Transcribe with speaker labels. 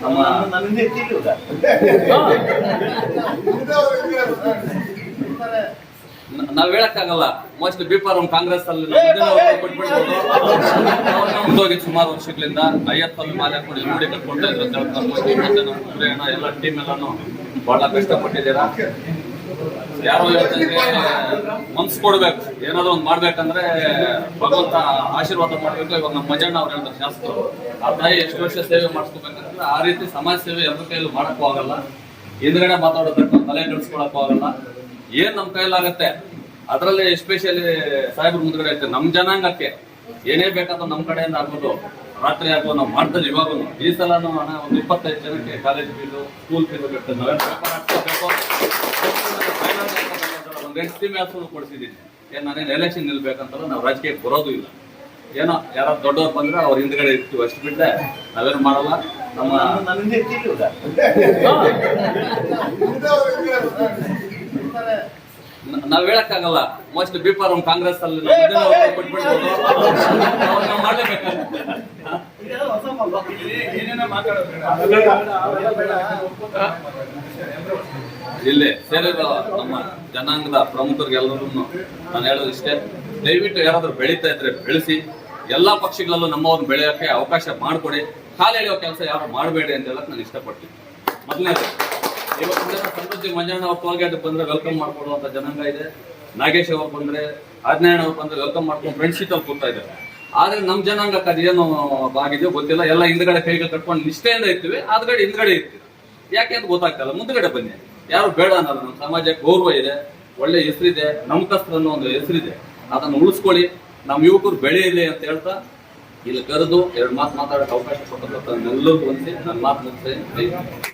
Speaker 1: ನಮ್ಮ ನಾವ್ ಹೇಳಕ್ಕಾಗಲ್ಲ. ಮೋಸ್ಟ್ಲಿ ಬಿಫಾರಂ ಕಾಂಗ್ರೆಸ್ ಅಲ್ಲಿ ಮುಂದೋಗಿ ಸುಮಾರು ವರ್ಷಗಳಿಂದ 50 ಮಾಲೆ ಹಾಕೊಂಡು ನೋಡಿ ಕಟ್ಕೊಳ್ತಾ ಇದ್ರು. ಎಲ್ಲ ಟೀಮ್ ಎಲ್ಲಾನು ಬಹಳ ಕಷ್ಟಪಟ್ಟಿದ್ದೀರಾ. ಯಾರೋ ಹೇಳ್ತಂದ್ರೆ ಮನ್ಸು ಕೊಡ್ಬೇಕು, ಏನಾದ್ರು ಒಂದು ಮಾಡ್ಬೇಕಂದ್ರೆ ಭಗವಂತ ಆಶೀರ್ವಾದ ಮಾಡ್ಬೇಕು. ಇವಾಗ ನಮ್ಮ ಮಂಜಣ್ಣ ಅವ್ರು ಹೇಳ್ತಾರೆ ಶಾಸ್ತ್ರರು, ಆ ತಾಯಿ ಎಷ್ಟು ವರ್ಷ ಸೇವೆ ಮಾಡಿಸ್ಕೋಬೇಕಂದ್ರೆ ಆ ರೀತಿ ಸಮಾಜ ಸೇವೆ ಎಲ್ಲರ ಕೈಯಲ್ಲೂ ಮಾಡಕ್ಕೂ ಆಗಲ್ಲ. ಹಿಂದ್ಗಡೆ ಮಾತಾಡೋದಕ್ಕೆ ತಲೆ ಕೆಡಿಸ್ಕೊಳಕ್ಕೂ ಆಗಲ್ಲ. ಏನ್ ನಮ್ ಕೈಲಾಗತ್ತೆ ಅದರಲ್ಲಿ ಎಸ್ಪೆಷಲಿ ಸಾಹೇಬ್ರ ಮುಂದ್ಗಡೆ ಐತೆ. ನಮ್ ಜನಾಂಗಕ್ಕೆ ಏನೇ ಬೇಕಾದ್ರೂ ನಮ್ ಕಡೆಯಿಂದ ಆಗ್ಬೋದು, ರಾತ್ರಿ ಆಗ್ಬೋದು ನಾವು ಮಾಡ್ತೀವಿ. ಇವಾಗೂ ಈ ಸಲನು ಹಣ ಒಂದು 25 ಜನಕ್ಕೆ ಕಾಲೇಜ್ ಫೀಸು, ಸ್ಕೂಲ್ ಫೀಸು ಕಟ್ತೇವೆ. ಒಂದು ಎಕ್ಸ್ಟ್ರೀಮ್ ಆಫ್ ಕೊಡಿಸಿದ್ದೀನಿ. ಏನ್ ನಾನೇನು ಎಲೆಕ್ಷನ್ ನಿಲ್ಬೇಕಂತಲ್ಲ, ನಾವು ರಾಜಕೀಯಕ್ಕೆ ಬರೋದು ಇಲ್ಲ. ಏನೋ ಯಾರು ದೊಡ್ಡವ್ರು ಬಂದ್ರೆ ಅವ್ರ ಹಿಂದ್ಗಡೆ ಇರ್ತೀವಿ, ಅಷ್ಟು ಬಿಟ್ಟರೆ ನಾವೇನು ಮಾಡಲ್ಲ. ನಮ್ಮ ನಾವ್ ಹೇಳಕ್ಕಾಗಲ್ಲ. ಮೋಸ್ಟ್ಲಿ ಬಿಫಾರಂ ಕಾಂಗ್ರೆಸ್ ಅಲ್ಲಿ ಮಾಡ್ಲೇಬೇಕು. ಇಲ್ಲಿ ಸೇರಿರೋ ನಮ್ಮ ಜನಾಂಗದ ಪ್ರಮುಖರಿಗೆಲ್ಲರೂ ನಾನು ಹೇಳೋದು ಇಷ್ಟೇ, ದಯವಿಟ್ಟು ಯಾರಾದ್ರೂ ಬೆಳೀತಾ ಇದ್ರೆ ಬೆಳೆಸಿ. ಎಲ್ಲಾ ಪಕ್ಷಗಳಲ್ಲೂ ನಮ್ಮವ್ರನ್ನ ಬೆಳೆಯೋಕೆ ಅವಕಾಶ ಮಾಡಿಕೊಡಿ. ಕಾಲು ಎಳೆಯೋ ಕೆಲಸ ಯಾರು ಮಾಡಬೇಡಿ ಅಂತ ಹೇಳಕ್ ನಾನು ಇಷ್ಟಪಡ್ತೀನಿ. ಮೊದಲನೇದು, ಇವತ್ತಿನ ಸಮೃದ್ಧಿ ಮಂಜಣ್ಣ ಅವ್ರ ಟೋಲ್ಗೇಟ್ ಬಂದ್ರೆ ವೆಲ್ಕಮ್ ಮಾಡ್ಕೊಡುವಂತ ಜನಾಂಗ ಇದೆ. ನಾಗೇಶ್ ಅವ್ರು ಬಂದ್ರೆ, ಆಜ್ಞಾಯಣ ಅವ್ರು ಬಂದ್ರೆ ವೆಲ್ಕಮ್ ಮಾಡ್ಕೊಂಡು ಫ್ರೆಂಡ್ಶಿಪ್ ಅಲ್ಲಿ ಕೂತಾ ಇದ್ದಾರೆ. ಆದ್ರೆ ನಮ್ ಜನಾಂಗಕ್ಕೆ ಅದೇನು ಆಗಿದೆಯೋ ಗೊತ್ತಿಲ್ಲ. ಎಲ್ಲ ಹಿಂದ್ಗಡೆ ಕೈಗೆ ಕಟ್ಕೊಂಡು ನಿಷ್ಠೆಯಿಂದ ಇರ್ತೀವಿ, ಆದ್ಗಡೆ ಹಿಂದ್ಗಡೆ ಇರ್ತೀವಿ. ಯಾಕೆ ಅಂತ ಗೊತ್ತಾಗ್ತಲ್ಲ. ಮುಂದ್ಗಡೆ ಬನ್ನಿ, ಯಾರು ಬೇಡ ಅನ್ನೋದು. ನಮ್ಮ ಸಮಾಜಕ್ಕೆ ಗೌರವ ಇದೆ, ಒಳ್ಳೆ ಹೆಸರಿದೆ, ನಮ್ಕಸ್ತ್ರ ಅನ್ನೋ ಒಂದು ಹೆಸರಿದೆ. ಅದನ್ನು ಉಳಿಸ್ಕೊಳ್ಳಿ, ನಮ್ಮ ಯುವಕರು ಬೆಳೆಯಲಿ ಅಂತ ಹೇಳ್ತಾ ಇಲ್ಲಿ ಕರೆದು 2 ಮಾತು ಮಾತಾಡೋಕೆ ಅವಕಾಶ ಕೊಟ್ಟಂತ ಎಲ್ಲರಿಗೂ ಹೊಂದಿ ನನ್ನ ಮಾತು ಮುಗಿಸ್ತೇನೆ.